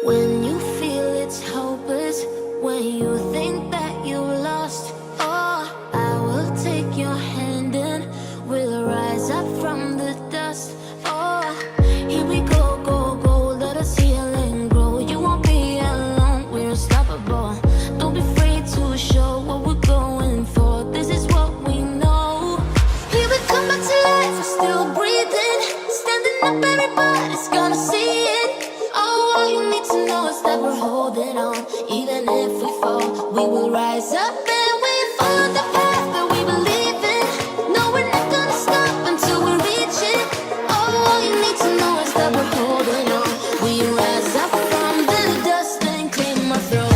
When you feel it's hopeless, when you think that you lost, oh, I will take your hand and we'll rise up from the dust. Oh, here we go, go, go, let us heal and grow. You won't be alone, we're unstoppable. Don't be afraid to show what we're going for. This is what we know. Here we come back to life, we're still breathing. Standing up, everybody's gonna see it. Oh, all you need to know is that we're holding on. Even if we fall, we will rise up and we follow the path that we believe in. No, we're not gonna stop until we reach it. Oh, all you need to know is that we're holding on. We rise up from the dust and clean my throat.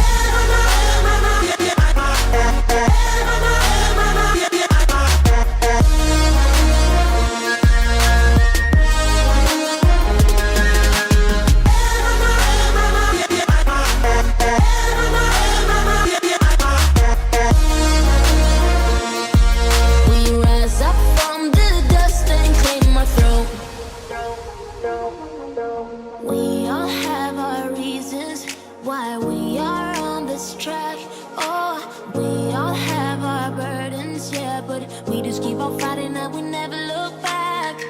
We all have our reasons why we are on this track. Oh, we all have our burdens, yeah, but we just keep on fighting and we never look back.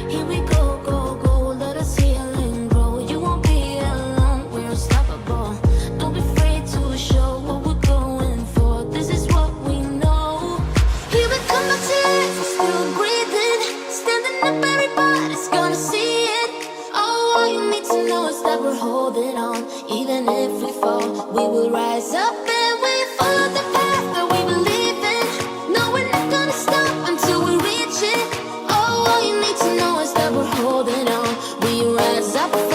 Here we go, go, go, let us heal and grow. You won't be alone, we're unstoppable. Don't be afraid to show what we're going for. This is what we know. Here we come back to life, we're still breathing. Standing up, everybody's gonna see it. All you need to know is that we're holding on. Even if we fall, we will rise up and we follow the path that we believe in. No, we're not gonna stop until we reach it. Oh, all you need to know is that we're holding on. We rise up.